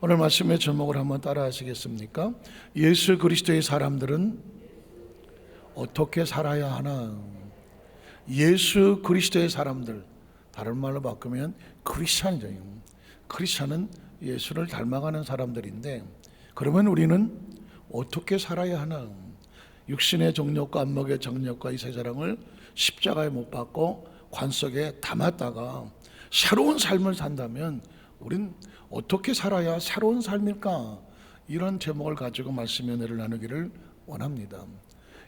오늘 말씀의 제목을 한번 따라 하시겠습니까? 예수 그리스도의 사람들은 어떻게 살아야 하나? 예수 그리스도의 사람들, 다른 말로 바꾸면 크리스찬이죠. 크리스찬은 예수를 닮아가는 사람들인데, 그러면 우리는 어떻게 살아야 하나? 육신의 정욕과 안목의 정욕과 이 세자랑을 십자가에 못 박고 관 속에 담았다가 새로운 삶을 산다면 우린 어떻게 살아야 새로운 삶일까? 이런 제목을 가지고 말씀의 은혜를 나누기를 원합니다.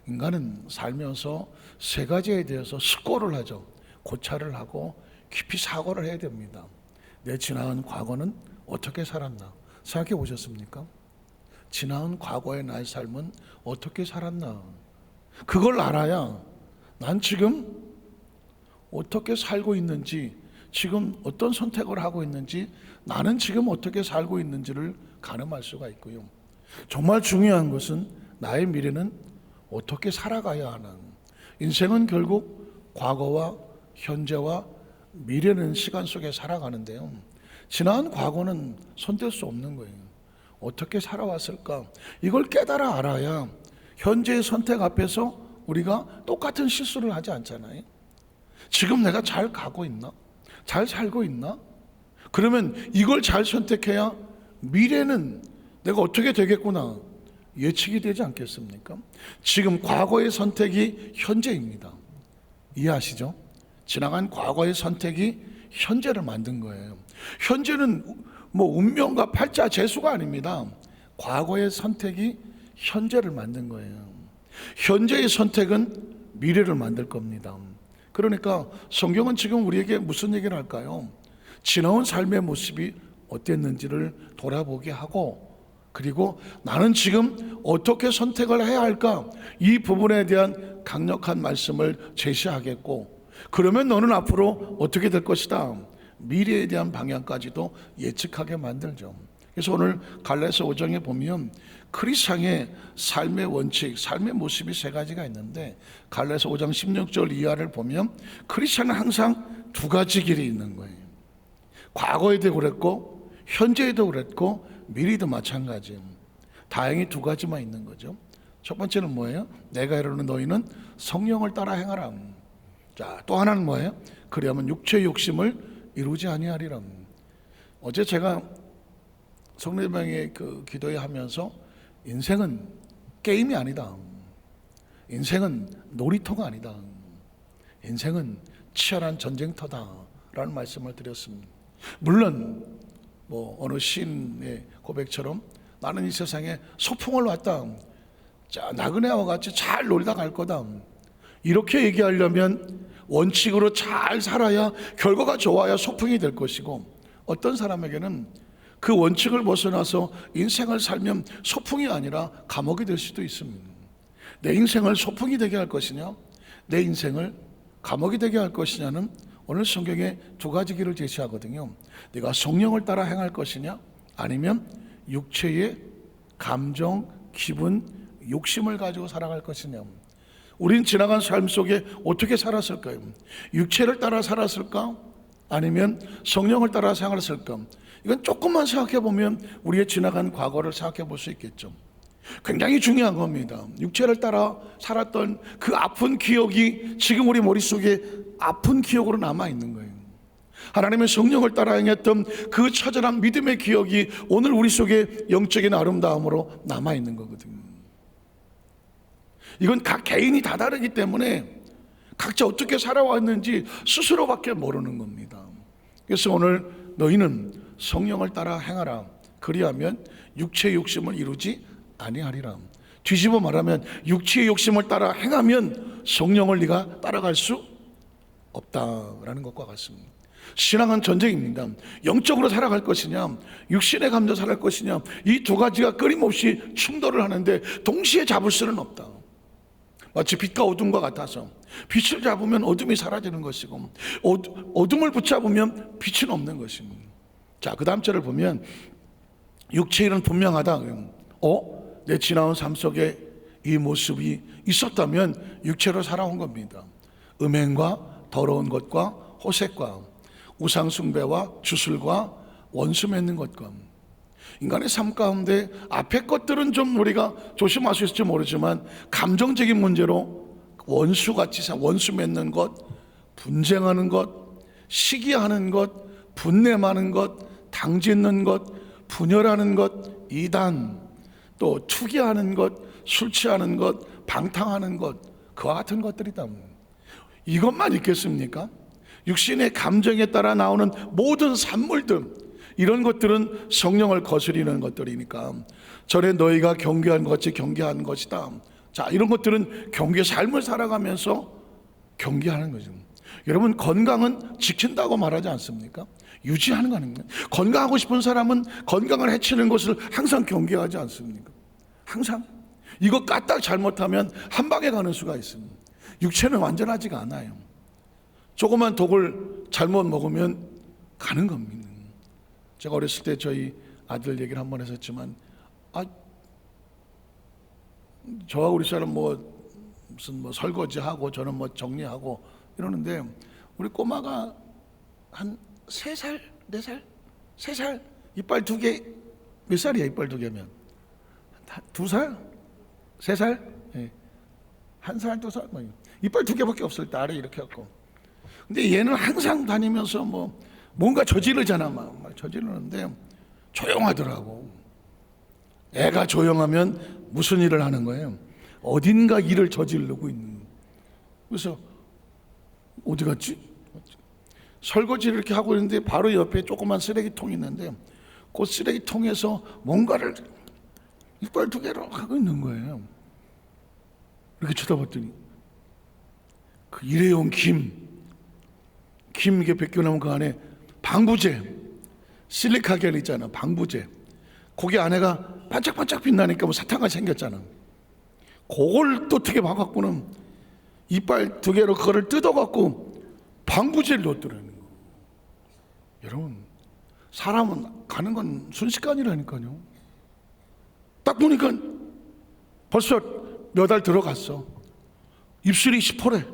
인간은 살면서 세 가지에 대해서 숙고를 하죠. 고찰을 하고 깊이 사고를 해야 됩니다. 내 지나간 과거는 어떻게 살았나? 생각해 보셨습니까? 지나간 과거의 나의 삶은 어떻게 살았나? 그걸 알아야 난 지금 어떻게 살고 있는지, 지금 어떤 선택을 하고 있는지, 나는 지금 어떻게 살고 있는지를 가늠할 수가 있고요. 정말 중요한 것은 나의 미래는 어떻게 살아가야 하는, 인생은 결국 과거와 현재와 미래는 시간 속에 살아가는데요, 지난 과거는 손댈 수 없는 거예요. 어떻게 살아왔을까? 이걸 깨달아 알아야 현재의 선택 앞에서 우리가 똑같은 실수를 하지 않잖아요. 지금 내가 잘 가고 있나? 잘 살고 있나? 그러면 이걸 잘 선택해야 미래는 내가 어떻게 되겠구나 예측이 되지 않겠습니까? 지금 과거의 선택이 현재입니다. 이해하시죠? 지나간 과거의 선택이 현재를 만든 거예요. 현재는 뭐 운명과 팔자 재수가 아닙니다. 과거의 선택이 현재를 만든 거예요. 현재의 선택은 미래를 만들 겁니다. 그러니까 성경은 지금 우리에게 무슨 얘기를 할까요? 지나온 삶의 모습이 어땠는지를 돌아보게 하고, 그리고 나는 지금 어떻게 선택을 해야 할까? 이 부분에 대한 강력한 말씀을 제시하겠고, 그러면 너는 앞으로 어떻게 될 것이다, 미래에 대한 방향까지도 예측하게 만들죠. 그래서 오늘 갈라디아서 5장에 보면 크리스찬의 삶의 원칙, 삶의 모습이 세 가지가 있는데, 갈라디아서 5장 16절 이하를 보면 크리스찬은 항상 두 가지 길이 있는 거예요. 과거에도 그랬고 현재에도 그랬고 미래도 마찬가지예요. 다행히 두 가지만 있는 거죠. 첫 번째는 뭐예요? 내가 이르는 너희는 성령을 따라 행하라. 자, 또 하나는 뭐예요? 그리하면 육체의 욕심을 이루지 아니하리라. 어제 제가 성례명의 그 기도회 하면서 인생은 게임이 아니다, 인생은 놀이터가 아니다, 인생은 치열한 전쟁터다 라는 말씀을 드렸습니다. 물론 뭐 어느 시인의 고백처럼 나는 이 세상에 소풍을 왔다, 자, 나그네와 같이 잘 놀다 갈 거다, 이렇게 얘기하려면 원칙으로 잘 살아야 결과가 좋아야 소풍이 될 것이고, 어떤 사람에게는 그 원칙을 벗어나서 인생을 살면 소풍이 아니라 감옥이 될 수도 있습니다. 내 인생을 소풍이 되게 할 것이냐, 내 인생을 감옥이 되게 할 것이냐는 오늘 성경에 두 가지 길을 제시하거든요. 네가 성령을 따라 행할 것이냐, 아니면 육체의 감정, 기분, 욕심을 가지고 살아갈 것이냐. 우린 지나간 삶 속에 어떻게 살았을까요? 육체를 따라 살았을까? 아니면 성령을 따라 살았을까? 이건 조금만 생각해 보면 우리의 지나간 과거를 생각해 볼 수 있겠죠. 굉장히 중요한 겁니다. 육체를 따라 살았던 그 아픈 기억이 지금 우리 머릿속에 아픈 기억으로 남아 있는 거예요. 하나님의 성령을 따라 행했던 그 처절한 믿음의 기억이 오늘 우리 속에 영적인 아름다움으로 남아 있는 거거든요. 이건 각 개인이 다 다르기 때문에 각자 어떻게 살아왔는지 스스로밖에 모르는 겁니다. 그래서 오늘 너희는 성령을 따라 행하라, 그리하면 육체의 욕심을 이루지 아니하리라. 뒤집어 말하면 육체의 욕심을 따라 행하면 성령을 네가 따라갈 수 없다라는 것과 같습니다. 신앙은 전쟁입니다. 영적으로 살아갈 것이냐, 육신의 감정 살아갈 것이냐, 이 두 가지가 끊임없이 충돌을 하는데 동시에 잡을 수는 없다. 마치 빛과 어둠과 같아서 빛을 잡으면 어둠이 사라지는 것이고 어둠을 붙잡으면 빛은 없는 것입니다. 자, 그 다음 절을 보면 육체일은 분명하다. 내 지나온 삶 속에 이 모습이 있었다면 육체로 살아온 겁니다. 음행과 더러운 것과 호색과 우상 숭배와 주술과 원수 맺는 것과 인간의 삶 가운데 앞에 것들은 좀 우리가 조심할 수 있을지 모르지만 감정적인 문제로 원수같이 원수 맺는 것, 분쟁하는 것, 시기하는 것, 분냄하는 것, 당짓는 것, 분열하는 것, 이단, 또 투기하는 것, 술 취하는 것, 방탕하는 것, 그와 같은 것들이다. 이것만 있겠습니까? 육신의 감정에 따라 나오는 모든 산물들, 이런 것들은 성령을 거스리는 것들이니까 전에 너희가 경계한 것 같이 경계한 것이다. 자, 이런 것들은 경계 삶을 살아가면서 경계하는 거죠. 여러분, 건강은 지킨다고 말하지 않습니까? 유지하는 거 아닙니까? 건강하고 싶은 사람은 건강을 해치는 것을 항상 경계하지 않습니까? 항상 이거 까딱 잘못하면 한 방에 가는 수가 있습니다. 육체는 완전하지가 않아요. 조그만 독을 잘못 먹으면 가는 겁니다. 제가 어렸을 때 저희 아들 얘기를 한번 했었지만, 저와 우리 사람 무슨 설거지하고 저는 정리하고 이러는데, 우리 꼬마가 한 3살, 4살, 3살, 이빨 2개, 몇 살이야 이빨 2개면? 2살? 3살? 예. 1살, 2살? 이빨 2개밖에 없을 때 아래 이렇게 갖고. 근데 얘는 항상 다니면서 뭔가 저지르잖아. 막 저지르는데 조용하더라고. 애가 조용하면 무슨 일을 하는 거예요? 어딘가 일을 저지르고 있는 거예요. 그래서 어디 갔지? 설거지를 이렇게 하고 있는데 바로 옆에 조그만 쓰레기통이 있는데 그 쓰레기통에서 뭔가를 이빨 2개로 하고 있는 거예요. 이렇게 쳐다봤더니 그 일회용 김 이게 벗겨나면 그 안에 방부제, 실리카겔 있잖아. 방부제. 거기 안에가 반짝반짝 빛나니까 사탕같이 생겼잖아. 그걸 또 어떻게 봐갖고는 이빨 2개로 그거를 뜯어갖고 방부제를 넣었더라는 거. 여러분, 사람은 가는 건 순식간이라니까요. 딱 보니까 벌써 몇 알 들어갔어. 입술이 시퍼래.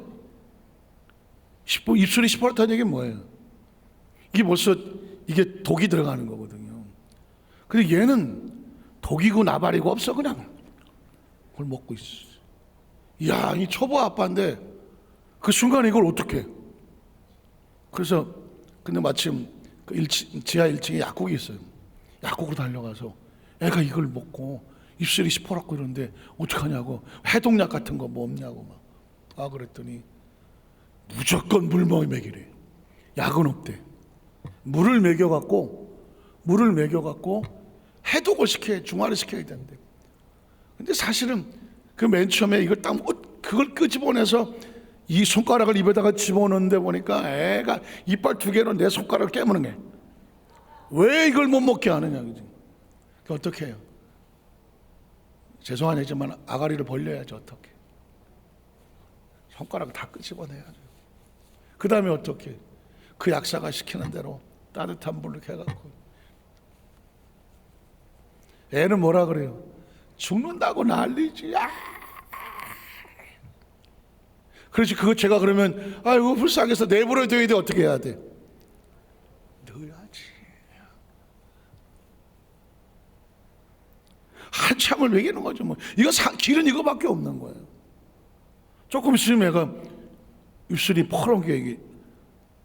입술이 시퍼렇다는 얘기는 뭐예요? 이게 벌써 이게 독이 들어가는 거거든요. 근데 얘는 독이고 나발이고 없어. 그냥 그걸 먹고 있어. 이야, 이 초보 아빠인데 그 순간에 이걸 어떻게? 그래서 근데 마침 그 지하 1층에 약국이 있어요. 약국으로 달려가서 애가 이걸 먹고 입술이 시퍼렇고 이러는데 어떡하냐고, 해독약 같은 거 뭐 없냐고 막. 그랬더니 무조건 물 먹이래. 약은 없대. 물을 먹여갖고 해독을 중화를 시켜야 된대. 근데 사실은 그 맨 처음에 이걸 딱 그걸 끄집어내서 이 손가락을 입에다가 집어넣는데 보니까 애가 이빨 2개로 내 손가락을 깨무는 게, 왜 이걸 못 먹게 하느냐, 그지? 어떻게 해요? 죄송한 얘기지만 아가리를 벌려야지. 어떻게? 손가락을 다 끄집어내야죠. 그 다음에 어떻게? 그 약사가 시키는 대로 따뜻한 물로 해갖고. 애는 뭐라 그래요? 죽는다고 난리지. 그렇지. 그거 제가 그러면 아이고 불쌍해서 내버려 둬야 돼. 어떻게 해야 돼? 넣어야지. 한참을 먹이는 거죠. 이거 길은 이거밖에 없는 거예요. 조금 있으면 애가 입술이 퍼렁게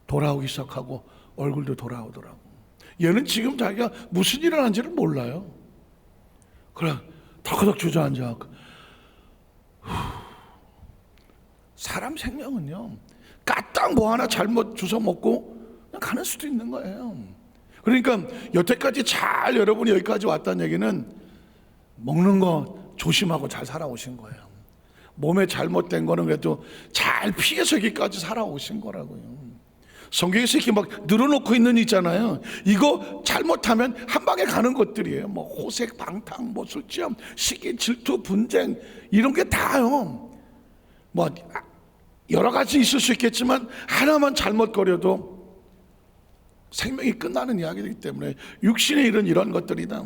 돌아오기 시작하고 얼굴도 돌아오더라고. 얘는 지금 자기가 무슨 일을 하는지를 몰라요. 그래 덜커덕 주저앉아. 사람 생명은요, 까딱 뭐 하나 잘못 주워 먹고 그냥 가는 수도 있는 거예요. 그러니까 여태까지 잘 여러분이 여기까지 왔다는 얘기는 먹는 거 조심하고 잘 살아오신 거예요. 몸에 잘못된 거는 그래도 잘 피해서 여기까지 살아오신 거라고요. 성경에서 이렇게 막 늘어놓고 있는 있잖아요. 이거 잘못하면 한 방에 가는 것들이에요. 호색, 방탕, 술 취함, 시기, 질투, 분쟁, 이런 게 다요. 여러 가지 있을 수 있겠지만 하나만 잘못거려도 생명이 끝나는 이야기이기 때문에 육신의 일은 이런 것들이다.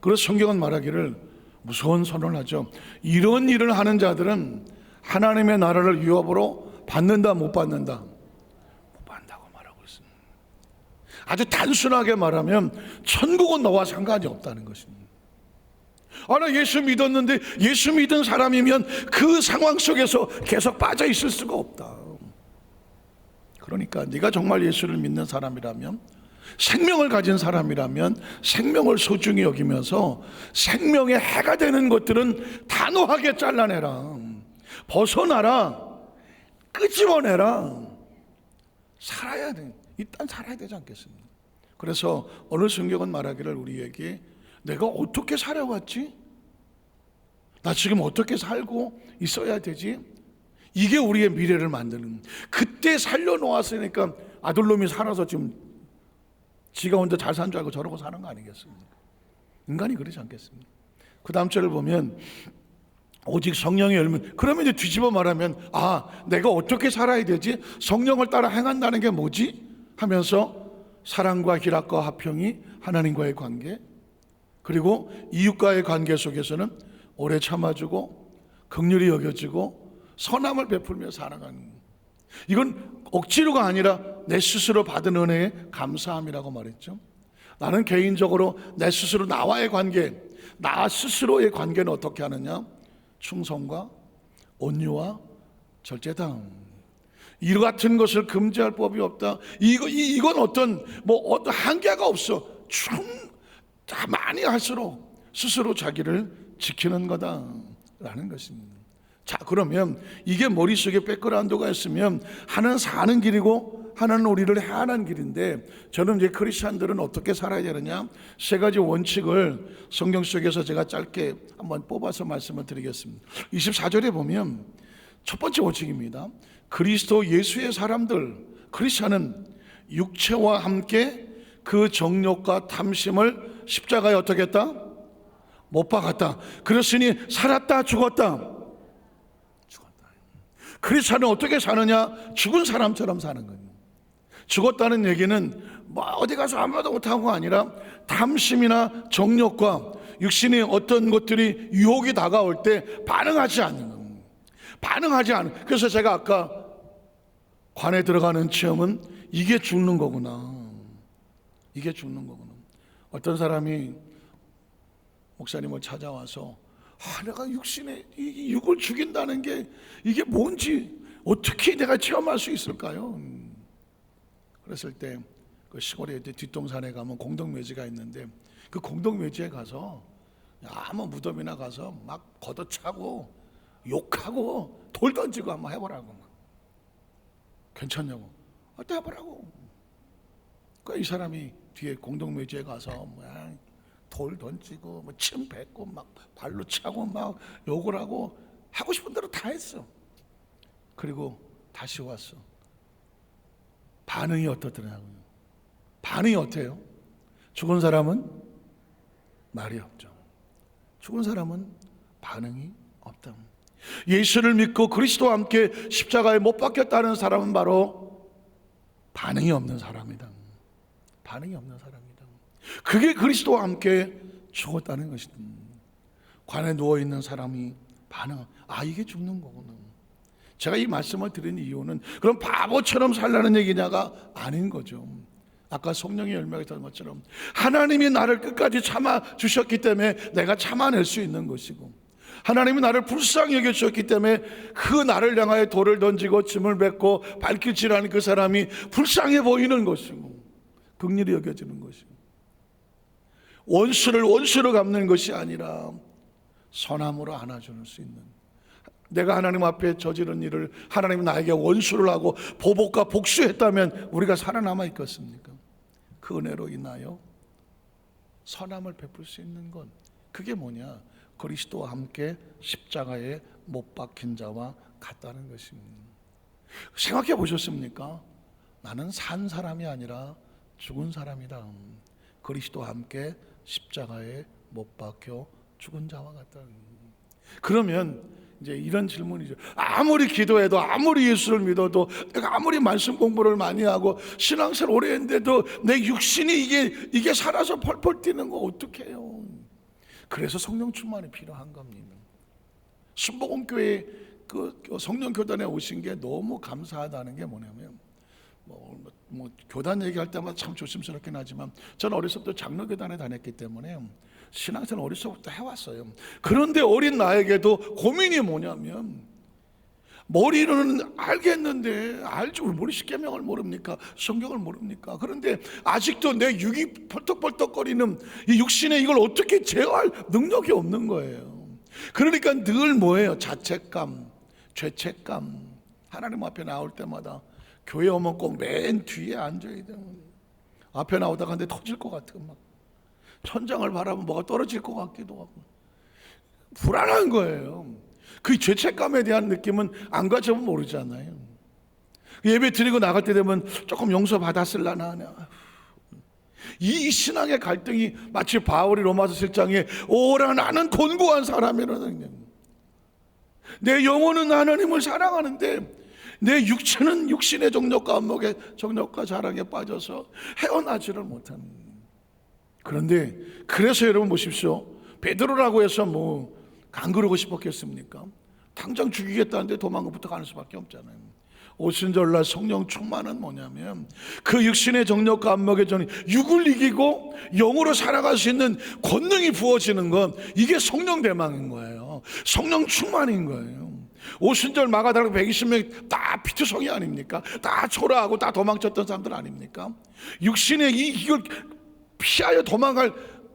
그래서 성경은 말하기를 무서운 선언을 하죠. 이런 일을 하는 자들은 하나님의 나라를 유업으로 받는다, 못 받는다? 못 받는다고 말하고 있습니다. 아주 단순하게 말하면 천국은 너와 상관이 없다는 것입니다. 나 예수 믿었는데, 예수 믿은 사람이면 그 상황 속에서 계속 빠져 있을 수가 없다. 그러니까 네가 정말 예수를 믿는 사람이라면, 생명을 가진 사람이라면 생명을 소중히 여기면서 생명의 해가 되는 것들은 단호하게 잘라내라. 벗어나라. 끄집어내라. 살아야 돼. 일단 살아야 되지 않겠습니까? 그래서 어느 성경은 말하기를 우리에게 내가 어떻게 살아왔지? 나 지금 어떻게 살고 있어야 되지? 이게 우리의 미래를 만드는, 그때 살려놓았으니까 아들놈이 살아서 지금 지가 혼자 잘 산 줄 알고 저러고 사는 거 아니겠습니까? 인간이 그러지 않겠습니까? 그 다음 절을 보면 오직 성령의 열매, 그러면 이제 뒤집어 말하면 내가 어떻게 살아야 되지? 성령을 따라 행한다는 게 뭐지? 하면서 사랑과 희락과 화평이, 하나님과의 관계, 그리고 이웃과의 관계 속에서는 오래 참아주고 긍휼히 여겨주고 선함을 베풀며 살아가는, 이건 억지로가 아니라 내 스스로 받은 은혜에 감사함이라고 말했죠. 나는 개인적으로 내 스스로 나와의 관계, 나 스스로의 관계는 어떻게 하느냐? 충성과 온유와 절제당, 이 같은 것을 금지할 법이 없다. 이건 어떤 한계가 없어. 다 많이 할수록 스스로 자기를 지키는 거다라는 것입니다. 자, 그러면 이게 머릿속에 백그라운드가 있으면 하나는 사는 길이고 하나는 우리를 해하는 길인데, 저는 이제 크리스찬들은 어떻게 살아야 되느냐, 세 가지 원칙을 성경 속에서 제가 짧게 한번 뽑아서 말씀을 드리겠습니다. 24절에 보면 첫 번째 원칙입니다. 그리스도 예수의 사람들, 크리스찬은 육체와 함께 그 정욕과 탐심을 십자가에 어떻게 했다? 못 박았다. 그랬으니 살았다 죽었다. 크리스찬은 어떻게 사느냐? 죽은 사람처럼 사는 거예요. 죽었다는 얘기는 어디 가서 아무것도 못하고가 아니라 탐심이나 정욕과 육신의 어떤 것들이 유혹이 다가올 때 반응하지 않는 거예요. 반응하지 않는. 그래서 제가 아까 관에 들어가는 체험은 이게 죽는 거구나. 이게 죽는 거구나. 어떤 사람이 목사님을 찾아와서 내가 육신의 이 육을 죽인다는 게 이게 뭔지 어떻게 내가 체험할 수 있을까요? 그랬을 때 그 시골에 뒷동산에 가면 공동묘지가 있는데, 그 공동묘지에 가서 아무 무덤이나 가서 막 걷어차고 욕하고 돌 던지고 한번 해보라고. 괜찮냐고. 또 해보라고. 이 사람이 뒤에 공동묘지에 가서 돌 던지고 침 뱉고 막 발로 차고 막 욕을 하고 하고 싶은 대로 다 했어. 그리고 다시 왔어. 반응이 어떻더냐고요. 반응이 어때요? 죽은 사람은 말이 없죠. 죽은 사람은 반응이 없다. 예수를 믿고 그리스도와 함께 십자가에 못 박혔다는 사람은 바로 반응이 없는 사람이다. 반응이 없는 사람이다. 그게 그리스도와 함께 죽었다는 것이다. 관에 누워있는 사람이 이게 죽는 거구나. 제가 이 말씀을 드린 이유는 그럼 바보처럼 살라는 얘기냐가 아닌 거죠. 아까 성령의 열매가 있던 것처럼 하나님이 나를 끝까지 참아주셨기 때문에 내가 참아낼 수 있는 것이고, 하나님이 나를 불쌍히 여겨주셨기 때문에 그 나를 향하여 돌을 던지고 침을 뱉고 발길질하는 그 사람이 불쌍해 보이는 것이고 긍휼히 여겨지는 것이고, 원수를 원수로 갚는 것이 아니라 선함으로 안아줄 수 있는, 내가 하나님 앞에 저지른 일을 하나님이 나에게 원수를 하고 보복과 복수했다면 우리가 살아남아 있겠습니까? 그 은혜로 인하여 선함을 베풀 수 있는 건 그게 뭐냐? 그리스도와 함께 십자가에 못 박힌 자와 같다는 것입니다. 생각해 보셨습니까? 나는 산 사람이 아니라 죽은 사람이다. 그리스도와 함께 십자가에 못 박혀 죽은 자와 같다. 그러면 이제 이런 질문이죠. 아무리 기도해도, 아무리 예수를 믿어도, 내가 아무리 말씀 공부를 많이 하고 신앙생활 오래 했는데도 내 육신이 이게 살아서 펄펄 뛰는 거 어떡해요? 그래서 성령 충만이 필요한 겁니다. 순복음교회 그 성령 교단에 오신 게 너무 감사하다는 게 뭐냐면, 교단 얘기할 때마다 참 조심스럽긴 하지만 저는 어렸을 때 장로교단에 다녔기 때문에 신앙생활 어렸을 때부터 해왔어요. 그런데 어린 나에게도 고민이 뭐냐면, 머리는 알겠는데 알지 머리 십계명을 모릅니까? 성경을 모릅니까? 그런데 아직도 내 육이 펄떡펄떡거리는 이 육신에 이걸 어떻게 제어할 능력이 없는 거예요. 그러니까 늘 뭐예요? 자책감, 죄책감. 하나님 앞에 나올 때마다 교회 오면 꼭 맨 뒤에 앉아야 돼요. 앞에 나오다가 근데 터질 것 같은, 막 천장을 바라보면 뭐가 떨어질 것 같기도 하고 불안한 거예요. 그 죄책감에 대한 느낌은 안 가져보면 모르잖아요. 예배 드리고 나갈 때 되면 조금 용서 받았을라나 하냐. 이 신앙의 갈등이 마치 바울이 로마서 7장에 오라 나는 곤고한 사람이라는, 내 영혼은 하나님을 사랑하는데 내 육체는 육신의 정욕과 안목의 정욕과 자랑에 빠져서 헤어나지를 못하는. 그런데 그래서 여러분 보십시오. 베드로라고 해서 뭐 안 그러고 싶었겠습니까? 당장 죽이겠다는데 도망부터 가는 수밖에 없잖아요. 오순절날 성령 충만은 뭐냐면 그 육신의 정욕과 안목의 정욕, 육을 이기고 영으로 살아갈 수 있는 권능이 부어지는 건 이게 성령 대망인 거예요. 성령 충만인 거예요. 오순절 마가다락 120명 다 피투성이 아닙니까? 다 초라하고 다 도망쳤던 사람들 아닙니까? 육신의 이걸 피하여 도망갈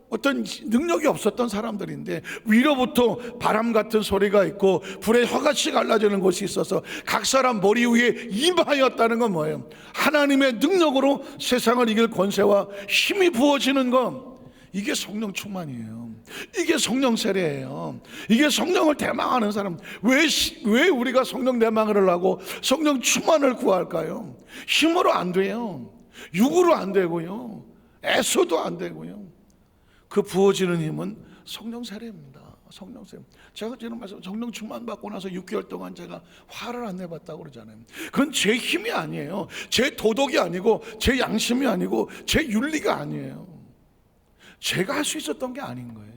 어떤 능력이 없었던 사람들인데 위로부터 바람 같은 소리가 있고 불의 혀같이 갈라지는 곳이 있어서 각 사람 머리 위에 임하였다는 건 뭐예요? 하나님의 능력으로 세상을 이길 권세와 힘이 부어지는 건 이게 성령 충만이에요. 이게 성령 세례예요. 이게 성령을 대망하는 사람. 왜 우리가 성령 대망을 하고 성령 충만을 구할까요? 힘으로 안 돼요. 육으로 안 되고요. 애써도 안 되고요. 그 부어지는 힘은 성령 세례입니다. 성령 세례. 제가 지금 말씀 성령 충만 받고 나서 6개월 동안 제가 화를 안 내봤다고 그러잖아요. 그건 제 힘이 아니에요. 제 도덕이 아니고 제 양심이 아니고 제 윤리가 아니에요. 제가 할 수 있었던 게 아닌 거예요.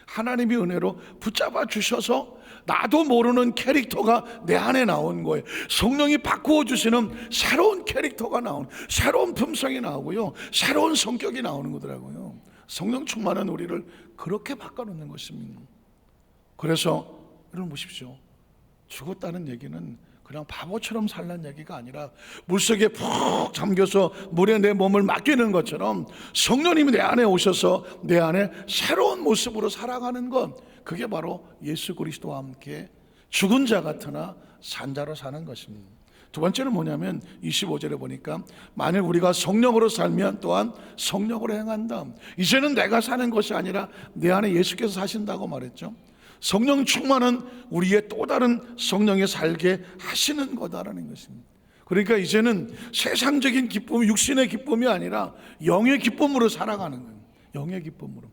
하나님이 은혜로 붙잡아 주셔서 나도 모르는 캐릭터가 내 안에 나온 거예요. 성령이 바꾸어 주시는 새로운 캐릭터가 나오는, 새로운 품성이 나오고요, 새로운 성격이 나오는 거더라고요. 성령 충만은 우리를 그렇게 바꿔놓는 것입니다. 그래서 여러분 보십시오. 죽었다는 얘기는 그냥 바보처럼 살란 얘기가 아니라 물속에 푹 잠겨서 물에 내 몸을 맡기는 것처럼 성령님이 내 안에 오셔서 내 안에 새로운 모습으로 살아가는 것, 그게 바로 예수 그리스도와 함께 죽은 자 같으나 산 자로 사는 것입니다. 두 번째는 뭐냐면 25절에 보니까 만일 우리가 성령으로 살면 또한 성령으로 행한다. 이제는 내가 사는 것이 아니라 내 안에 예수께서 사신다고 말했죠. 성령 충만은 우리의 또 다른 성령에 살게 하시는 거다라는 것입니다. 그러니까 이제는 세상적인 기쁨, 육신의 기쁨이 아니라 영의 기쁨으로 살아가는 거예요. 영의 기쁨으로.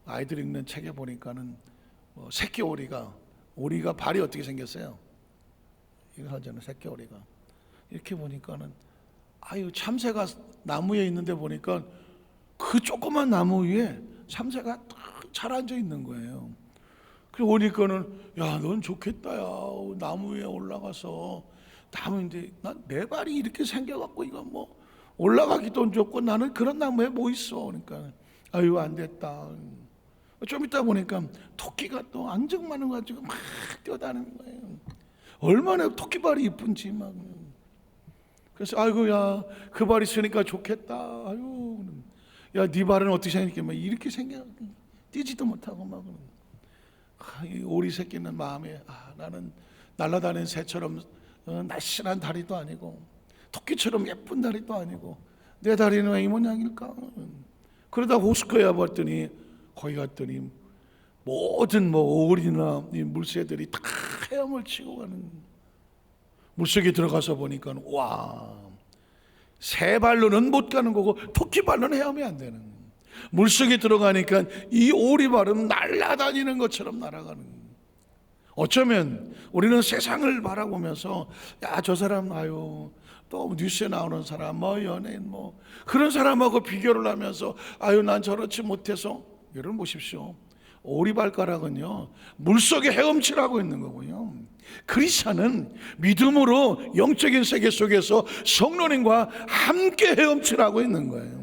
아이들 읽는 책에 보니까는 새끼 오리가 발이 어떻게 생겼어요? 이거 하잖아요. 새끼 오리가 이렇게 보니까는 참새가 나무에 있는데 보니까 그 조그만 나무 위에 참새가 잘 앉아 있는 거예요. 그래서 보니까는 넌 좋겠다. 나무 위에 올라가서 나무인데 내 발이 이렇게 생겨갖고 이거 뭐 올라가기도 좋고 나는 그런 나무에 뭐 있어. 그러니까 안 됐다. 좀 이따 보니까 토끼가 또 앙증맞는 거 가지고 막 뛰어다니는 거예요. 얼마나 토끼발이 이쁜지 막. 그래서 그 발 있으니까 좋겠다. 네 발은 어떻게 생겼게 막 이렇게 생겨 뛰지도 못하고 막. 이 오리 새끼는 마음에 나는 날아다니는 새처럼 날씬한 다리도 아니고 토끼처럼 예쁜 다리도 아니고 내 다리는 왜 이 모양일까? 그러다 호스코에 봤더니 거기 갔더니 모든 오리나 이 물새들이 다 헤엄을 치고 가는, 물속에 들어가서 보니까 새 발로는 못 가는 거고 토끼 발로는 헤엄이 안 되는, 물속에 들어가니까 이 오리발은 날아다니는 것처럼 날아가는. 어쩌면 우리는 세상을 바라보면서 저 사람 또 뉴스에 나오는 사람 연예인 그런 사람하고 비교를 하면서 난 저렇지 못해서. 여러분 보십시오. 오리발가락은요 물속에 헤엄치라고 있는 거고요, 크리스찬은 믿음으로 영적인 세계 속에서 성령님과 함께 헤엄치라고 있는 거예요.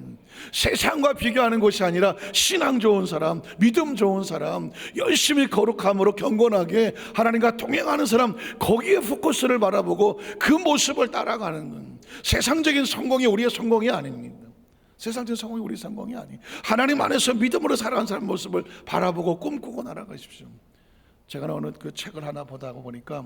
세상과 비교하는 것이 아니라 신앙 좋은 사람, 믿음 좋은 사람, 열심히 거룩함으로 경건하게 하나님과 동행하는 사람, 거기에 포커스를 바라보고 그 모습을 따라가는 건 세상적인 성공이 우리의 성공이 아닙니다. 세상적인 성공이 우리의 성공이 아니에요. 하나님 안에서 믿음으로 살아가는 사람 모습을 바라보고 꿈꾸고 나아가십시오. 제가 어느 그 책을 하나 보니까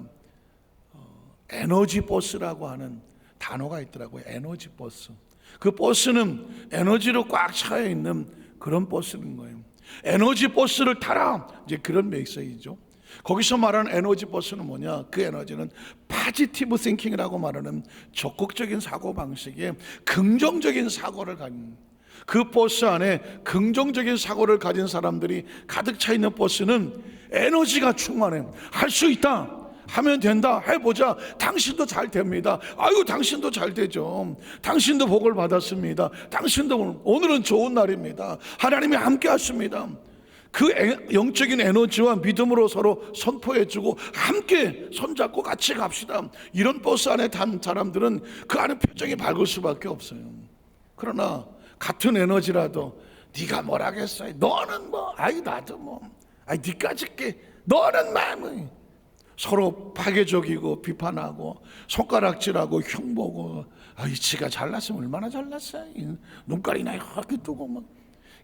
에너지 버스라고 하는 단어가 있더라고요. 에너지 버스. 그 버스는 에너지로 꽉 차여 있는 그런 버스인 거예요. 에너지 버스를 타라, 이제 그런 메시지죠. 거기서 말하는 에너지 버스는 뭐냐? 그 에너지는 포지티브 싱킹이라고 말하는 적극적인 사고 방식에 긍정적인 사고를 가진, 그 버스 안에 긍정적인 사고를 가진 사람들이 가득 차 있는 버스는 에너지가 충만해. 할 수 있다, 하면 된다, 해보자, 당신도 잘 됩니다. 아유, 당신도 잘 되죠. 당신도 복을 받았습니다. 당신도 오늘은 좋은 날입니다. 하나님이 함께 하십니다. 그 영적인 에너지와 믿음으로 서로 선포해주고 함께 손잡고 같이 갑시다. 이런 버스 안에 탄 사람들은 그 안에 표정이 밝을 수밖에 없어요. 그러나 같은 에너지라도 네가 뭐라겠어요, 너는 뭐, 아이 나도 뭐, 아이 니까지 게, 너는 마음이, 서로 파괴적이고 비판하고 손가락질하고 흉보고, 아이 지가 잘났으면 얼마나 잘났어요, 눈깔이나 이렇게 뜨고 막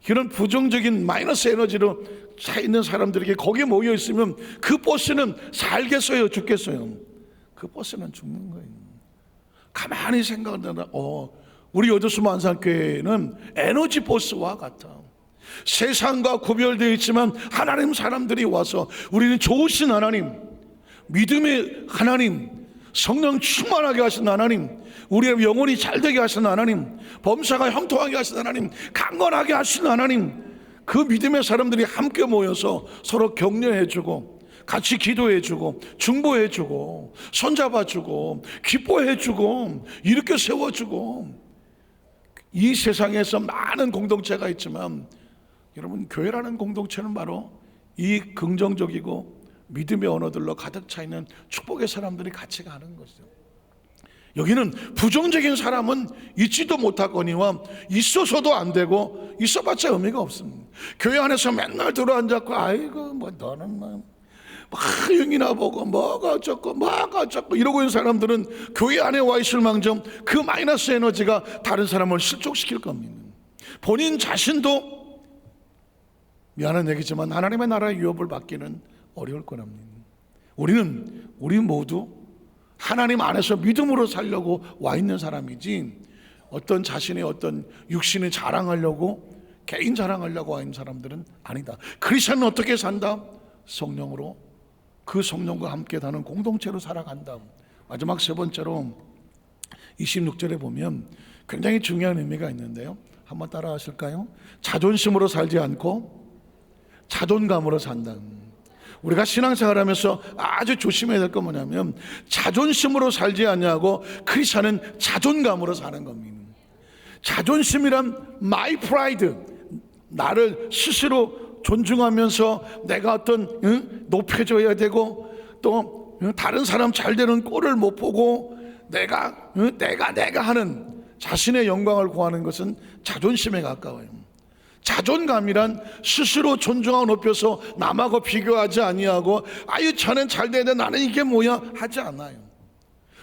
이런 부정적인 마이너스 에너지로 차 있는 사람들에게 거기에 모여 있으면 그 버스는 살겠어요, 죽겠어요? 그 버스는 죽는 거예요. 가만히 생각하면 우리 여도수 만상교회는 에너지 버스와 같아. 세상과 구별되어 있지만 하나님 사람들이 와서 우리는 좋으신 하나님, 믿음의 하나님, 성령 충만하게 하신 하나님, 우리의 영혼이 잘되게 하신 하나님, 범사가 형통하게 하신 하나님, 강건하게 하신 하나님, 그 믿음의 사람들이 함께 모여서 서로 격려해주고 같이 기도해주고 중보해주고 손잡아주고 기뻐해주고 이렇게 세워주고, 이 세상에서 많은 공동체가 있지만 여러분, 교회라는 공동체는 바로 이 긍정적이고 믿음의 언어들로 가득 차 있는 축복의 사람들이 같이 가는 것이죠. 여기는 부정적인 사람은 있지도 못하거니와 있어서도 안 되고 있어봤자 의미가 없습니다. 교회 안에서 맨날 들어앉았고, 아이고 뭐 너는 뭐 영이나 보고 뭐가 어쩌고 이러고 있는 사람들은 교회 안에 와 있을 망정 그 마이너스 에너지가 다른 사람을 실족시킬 겁니다. 본인 자신도 미안한 얘기지만 하나님의 나라의 유업을 받기는 어려울 거랍니다. 우리 모두 하나님 안에서 믿음으로 살려고 와 있는 사람이지, 어떤 자신의 어떤 육신을 자랑하려고, 개인 자랑하려고 와 있는 사람들은 아니다. 크리스천은 어떻게 산다? 성령으로, 그 성령과 함께 사는 공동체로 살아간다. 마지막 세 번째로 26절에 보면 굉장히 중요한 의미가 있는데요, 한번 따라 하실까요? 자존심으로 살지 않고 자존감으로 산다. 우리가 신앙생활하면서 아주 조심해야 될 건 뭐냐면, 자존심으로 살지 않냐고 크리스천은 자존감으로 사는 겁니다. 자존심이란 my pride, 나를 스스로 존중하면서 내가 어떤 높여줘야 되고, 또 다른 사람 잘 되는 꼴을 못 보고 내가 하는 자신의 영광을 구하는 것은 자존심에 가까워요. 자존감이란 스스로 존중하고 높여서 남하고 비교하지 아니하고, 아유 저는 잘 되는데 나는 이게 뭐야 하지 않아요.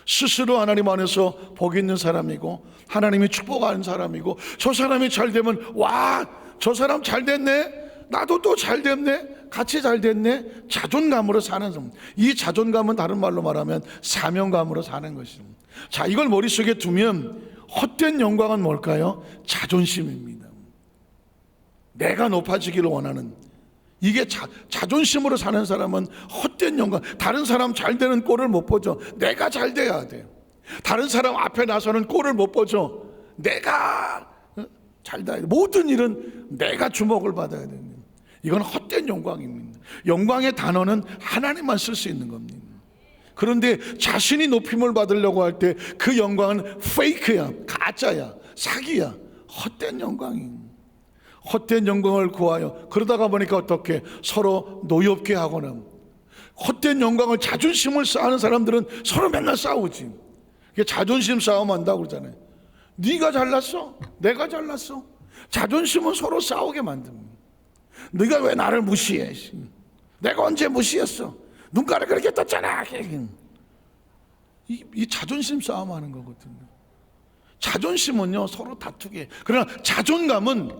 스스로 하나님 안에서 복 있는 사람이고 하나님이 축복하는 사람이고, 저 사람이 잘 되면 와 저 사람 잘 됐네, 나도 또 잘 됐네, 같이 잘 됐네. 자존감으로 사는 사람. 이 자존감은 다른 말로 말하면 사명감으로 사는 것입니다. 자, 이걸 머릿속에 두면 헛된 영광은 뭘까요? 자존심입니다. 내가 높아지기를 원하는, 이게 자존심으로 사는 사람은 헛된 영광, 다른 사람 잘 되는 꼴을 못 보죠. 내가 잘 돼야 돼요. 다른 사람 앞에 나서는 꼴을 못 보죠. 내가 잘 돼야 돼요. 모든 일은 내가 주목을 받아야 됩니다. 이건 헛된 영광입니다. 영광의 단어는 하나님만 쓸 수 있는 겁니다. 그런데 자신이 높임을 받으려고 할 때 그 영광은 페이크야, 가짜야, 사기야, 헛된 영광입니다. 헛된 영광을 구하여, 그러다가 보니까 어떻게 서로 노엽게 하고는, 헛된 영광을, 자존심을 쌓는 사람들은 서로 맨날 싸우지. 이게 자존심 싸움 한다고 그러잖아요. 네가 잘났어, 내가 잘났어. 자존심은 서로 싸우게 만듭니다. 네가 왜 나를 무시해? 내가 언제 무시했어? 눈가를 그렇게 떴잖아. 이 자존심 싸움하는 거거든요. 자존심은요 서로 다투게. 그러나 자존감은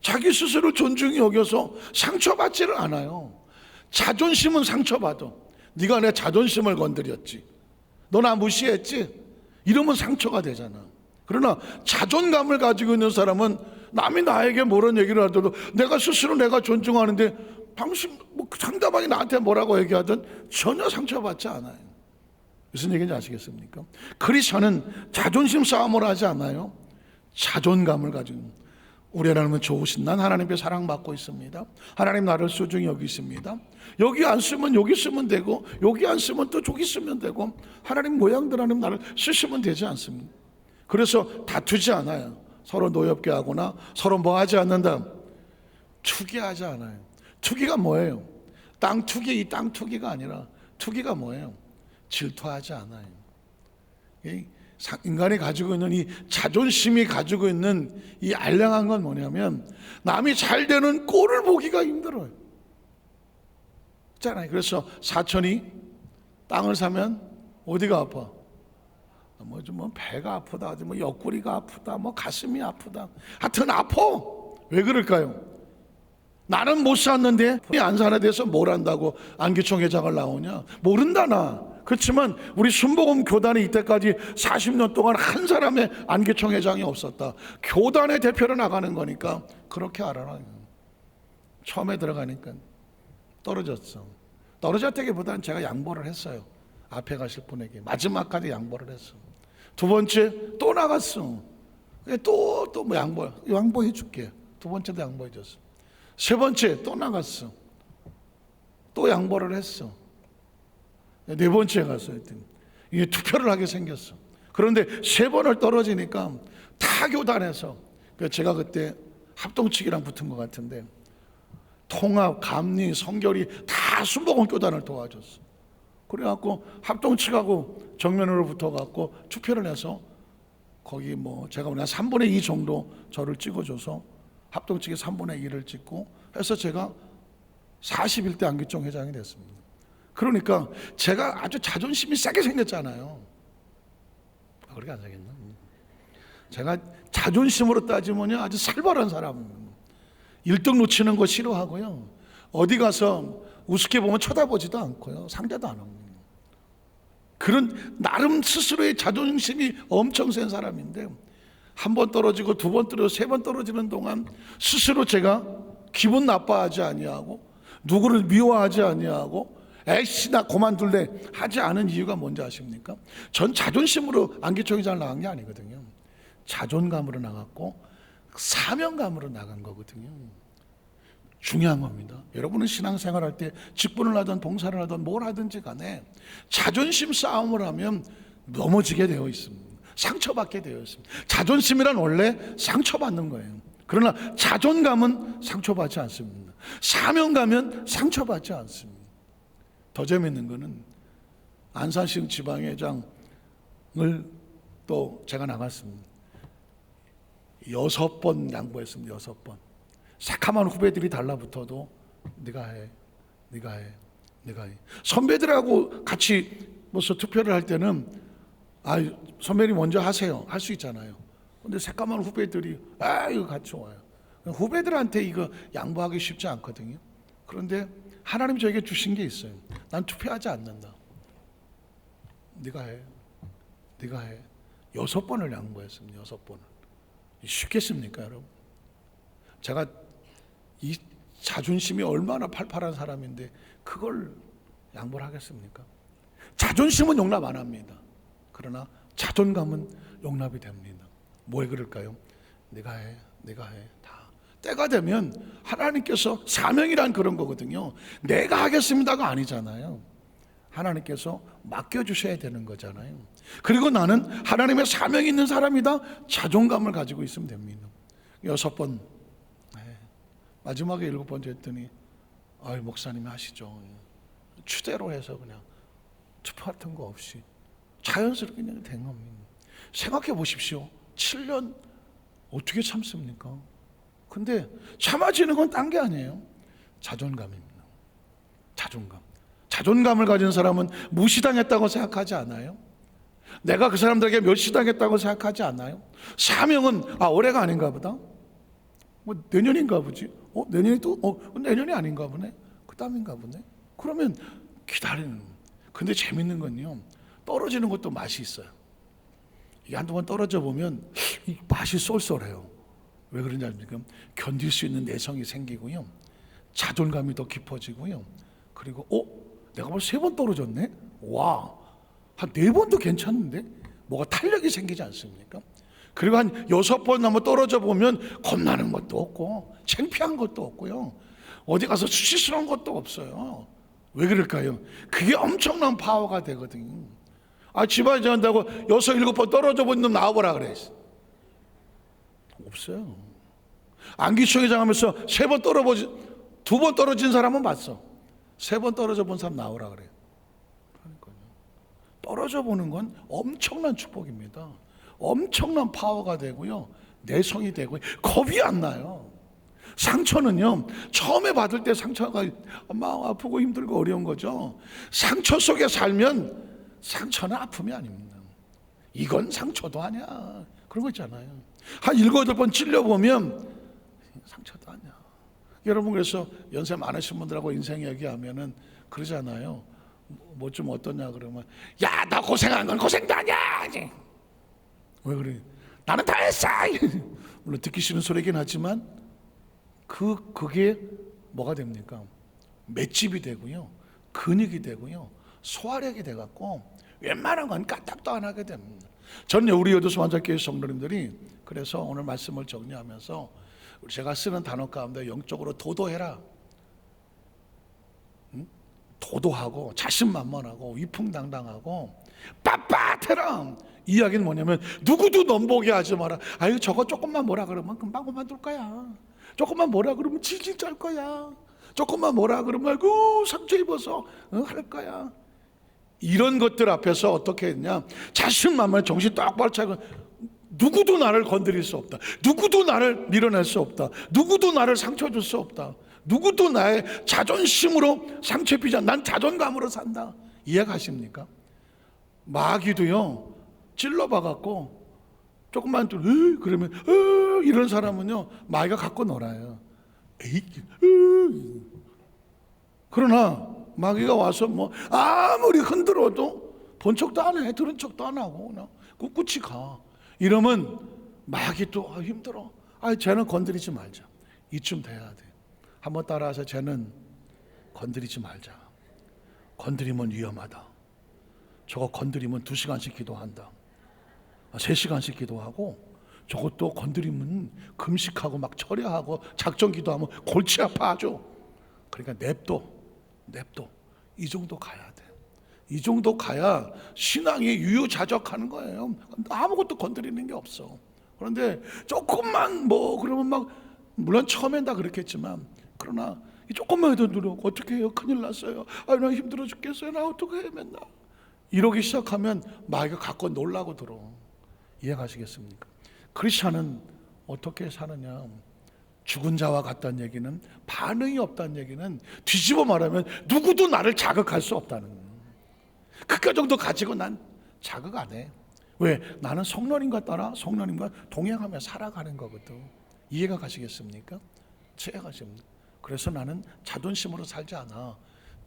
자기 스스로 존중히 여겨서 상처받지를 않아요. 자존심은 상처받아. 네가 내 자존심을 건드렸지, 너 나 무시했지, 이러면 상처가 되잖아. 그러나 자존감을 가지고 있는 사람은 남이 나에게 뭐런 얘기를 하더라도 내가 스스로 내가 존중하는데 당신 뭐 상대방이 나한테 뭐라고 얘기하든 전혀 상처받지 않아요. 무슨 얘기인지 아시겠습니까? 크리스천은 자존심 싸움을 하지 않아요. 자존감을 가지고, 우리 하나님은 좋으신, 난 하나님께 사랑받고 있습니다, 하나님 나를 소중히 여기십니다, 여기 안 쓰면 여기 쓰면 되고, 여기 안 쓰면 또 저기 쓰면 되고, 하나님 모양대로 하나님 나를 쓰시면 되지 않습니까? 그래서 다투지 않아요. 서로 노엽게 하거나 서로 뭐 하지 않는다, 투기하지 않아요. 투기가 뭐예요? 땅 투기, 이 땅 투기가 아니라, 투기가 뭐예요? 질투하지 않아요. 인간이 가지고 있는 이 자존심이 가지고 있는 이 알량한 건 뭐냐면, 남이 잘 되는 꼴을 보기가 힘들어요. 있잖아요. 그래서 사촌이 땅을 사면 어디가 아파? 뭐 배가 아프다, 뭐 옆구리가 아프다, 뭐 가슴이 아프다, 하여튼 아파. 왜 그럴까요? 나는 못 샀는데 안 사는 데서 뭘 한다고 안기총 회장을 나오냐? 모른다 나. 그렇지만 우리 순복음 교단이 이때까지 40년 동안 한 사람의 안기총 회장이 없었다. 교단의 대표로 나가는 거니까 그렇게 알아라. 처음에 들어가니까 떨어졌어. 떨어졌다기보다는 제가 양보를 했어요. 앞에 가실 분에게 마지막까지 양보를 했어. 두 번째 또 나갔어. 또 뭐 양보해 줄게. 두 번째도 양보해 줬어. 세 번째 또 나갔어. 또 양보를 했어. 네 번째 가서 이게 투표를 하게 생겼어. 그런데 세 번을 떨어지니까 타 교단에서, 제가 그때 합동측이랑 붙은 것 같은데, 통합, 감리, 성결이 다 순복음 교단을 도와줬어. 그래갖고 합동측하고 정면으로 붙어갖고 투표를 해서, 거기 뭐 제가 한 3분의 2 정도 저를 찍어줘서 합동측이 3분의 1을 찍고 해서 제가 41대 안기총 회장이 됐습니다. 그러니까 제가 아주 자존심이 세게 생겼잖아요. 그렇게 안 생겼나? 제가 자존심으로 따지면 아주 살벌한 사람입니다. 1등 놓치는 거 싫어하고요, 어디 가서 우습게 보면 쳐다보지도 않고요, 상대도 안 합니다. 그런 나름 스스로의 자존심이 엄청 센 사람인데, 한 번 떨어지고 두 번 떨어지고 세 번 떨어지는 동안 스스로 제가 기분 나빠하지 아니하고, 누구를 미워하지 아니하고, 에이씨 나 그만둘래 하지 않은 이유가 뭔지 아십니까? 전 자존심으로 안기총회장을 나간 게 아니거든요. 자존감으로 나갔고 사명감으로 나간 거거든요. 중요한 겁니다. 여러분은 신앙생활할 때 직분을 하든 봉사를 하든 뭘 하든지 간에 자존심 싸움을 하면 넘어지게 되어 있습니다. 상처받게 되어 있습니다. 자존심이란 원래 상처받는 거예요. 그러나 자존감은 상처받지 않습니다. 사명감은 상처받지 않습니다. 더 재밌는 거는 안산시 지방회장을 또 제가 나갔습니다. 6번 양보했습니다. 6번. 새카만 후배들이 달라붙어도 네가 해, 네가 해, 네가 해. 선배들하고 같이 무슨 투표를 할 때는 선배님 먼저 하세요, 할 수 있잖아요. 근데 새까만 후배들이 이거 같이 와요. 후배들한테 이거 양보하기 쉽지 않거든요. 그런데 하나님 저에게 주신 게 있어요. 난 투표하지 않는다. 네가 해, 네가 해. 6번을 양보했습니다. 6번을. 쉽겠습니까, 여러분? 제가 이 자존심이 얼마나 팔팔한 사람인데 그걸 양보를 하겠습니까? 자존심은 용납 안 합니다. 그러나 자존감은 용납이 됩니다. 왜 그럴까요? 네가 해, 네가 해. 다 때가 되면 하나님께서, 사명이란 그런 거거든요. 내가 하겠습니다가 아니잖아요. 하나님께서 맡겨주셔야 되는 거잖아요. 그리고 나는 하나님의 사명이 있는 사람이다, 자존감을 가지고 있으면 됩니다. 6번 마지막에 7번째 했더니 아유 목사님이 하시죠. 추대로 해서 그냥 투표 같은 거 없이 자연스럽게 그냥 된 겁니다. 생각해 보십시오. 7년 어떻게 참습니까? 근데 참아지는 건 딴 게 아니에요. 자존감입니다. 자존감을 가진 사람은 무시당했다고 생각하지 않아요? 내가 그 사람들에게 멸시당했다고 생각하지 않아요? 사명은 올해가 아닌가 보다. 뭐 내년인가 보지. 내년이 또 내년이 아닌가 보네. 그 다음인가 보네. 그러면 기다리는. 근데 재밌는 건요, 떨어지는 것도 맛이 있어요. 이게 한두 번 떨어져 보면 이 맛이 쏠쏠해요. 왜 그런지 아십니까? 견딜 수 있는 내성이 생기고요, 자존감이 더 깊어지고요, 그리고 내가 벌써 3번 떨어졌네? 와, 한 4번도 괜찮은데? 뭐가 탄력이 생기지 않습니까? 그리고 한 6번 한번 떨어져 보면 겁나는 것도 없고 창피한 것도 없고요, 어디 가서 수치스러운 것도 없어요. 왜 그럴까요? 그게 엄청난 파워가 되거든요. 집안에 잔다고 6, 7번 떨어져 본 놈 나와보라 그래. 없어요. 안기총회장 하면서 2번 떨어진 사람은 봤어. 3번 떨어져 본 사람 나오라 그래요. 그러니까요. 떨어져 보는 건 엄청난 축복입니다. 엄청난 파워가 되고요, 내성이 되고 겁이 안 나요. 상처는요, 처음에 받을 때 상처가 마음 아프고 힘들고 어려운 거죠. 상처 속에 살면 상처는 아픔이 아닙니다. 이건 상처도 아니야. 그런 거 있잖아요. 한 7, 8번 찔려보면 상처도 아니야. 여러분, 그래서 연세 많으신 분들하고 인생 얘기하면은 그러잖아요. 뭐 좀 어떠냐 그러면, 야, 나 고생한 건 고생도 아니야. 왜 그래? 나는 다 했어. 물론 듣기 싫은 소리긴 하지만 그게 뭐가 됩니까? 맷집이 되고요, 근육이 되고요, 소화력이 돼갖고 웬만한 건 까딱도 안 하게 됩니다. 저는 우리 여도수 환자교회 성도님들이 그래서 오늘 말씀을 정리하면서 제가 쓰는 단어 가운데 영적으로 도도해라, 도도하고 자신만만하고 위풍당당하고 빳빳해라. 이 이야기는 뭐냐면, 누구도 넘보게 하지 마라. 아유, 저거 조금만 뭐라 그러면 금방 그만둘 거야. 조금만 뭐라 그러면 질질 짤 거야. 조금만 뭐라 그러면 아이고 상처 입어서 할 거야. 이런 것들 앞에서 어떻게 했냐, 자신만만해 정신 똑바로 차리고, 누구도 나를 건드릴 수 없다. 누구도 나를 밀어낼 수 없다. 누구도 나를 상처 줄 수 없다. 누구도 나의 자존심으로 상처 입히지 않아. 난 자존감으로 산다. 이해가십니까? 마귀도요, 찔러봐갖고 조금만 또 그러면 이런 사람은요, 마귀가 갖고 놀아요. 그러나 마귀가 와서 뭐 아무리 흔들어도 본 척도 안 해. 들은 척도 안 하고 그냥 꿋꿋이 가. 이러면 마귀 또 힘들어. 쟤는 건드리지 말자. 이쯤 돼야 돼. 한번 따라서 쟤는 건드리지 말자. 건드리면 위험하다. 저거 건드리면 2시간씩 기도한다. 3시간씩 기도하고, 저것도 건드리면 금식하고 막 철야하고 작정 기도하면 골치 아파하죠. 그러니까 냅둬. 이 정도 가야 돼. 이 정도 가야 신앙이 유유자적하는 거예요. 아무것도 건드리는 게 없어. 그런데 조금만 그러면 막, 물론 처음엔 다 그렇겠지만, 그러나 조금만 해도 누르고, 어떻게 해요? 큰일 났어요. 나 힘들어 죽겠어요. 나 어떻게 해 맨날. 이러기 시작하면 마귀가 갖고 놀라고 들어. 이해가시겠습니까? 크리스찬은 어떻게 사느냐, 죽은 자와 같다는 얘기는, 반응이 없다는 얘기는 뒤집어 말하면 누구도 나를 자극할 수 없다는 거예요. 그 정도 가지고 난 자극 안 해. 왜? 나는 성령님과 따라 성령님과 동행하며 살아가는 거거든. 이해가 가시겠습니까? 이해가십니까? 그래서 나는 자존심으로 살지 않아.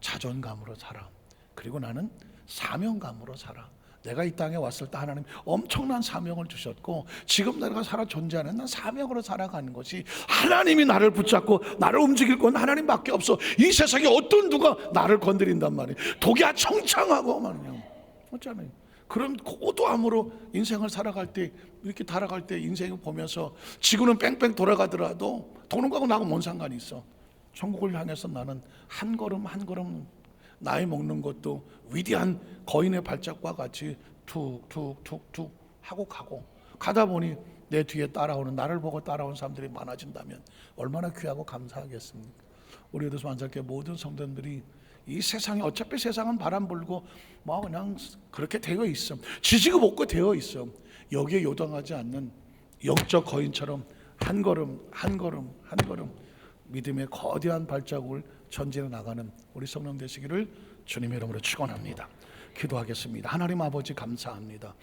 자존감으로 살아. 그리고 나는 사명감으로 살아. 내가 이 땅에 왔을 때 하나님 엄청난 사명을 주셨고, 지금 내가 살아 존재하는 난 사명으로 살아가는 것이, 하나님이 나를 붙잡고 나를 움직일 건 하나님밖에 없어. 이 세상에 어떤 누가 나를 건드린단 말이에요. 독야 청창하고 말이에요. 어쩌나요? 그런 고도함으로 인생을 살아갈 때, 이렇게 달아갈 때 인생을 보면서, 지구는 뺑뺑 돌아가더라도 도는 거하고 나하고 뭔 상관이 있어. 천국을 향해서 나는 한 걸음 한 걸음, 나이 먹는 것도 위대한 거인의 발자국과 같이 툭툭툭툭 하고 가다 보니 내 뒤에 따라오는, 나를 보고 따라오는 사람들이 많아진다면 얼마나 귀하고 감사하겠습니까? 우리 에도서 만살교회 모든 성도들이 이 세상에, 어차피 세상은 바람 불고 뭐 그냥 그렇게 되어 있어, 지지고 볶고 되어 있어. 여기에 요동하지 않는 영적 거인처럼 한 걸음 한 걸음 한 걸음 믿음의 거대한 발자국을 전진해 나가는 우리 성령 되시기를 주님의 이름으로 축원합니다. 기도하겠습니다. 하나님 아버지 감사합니다.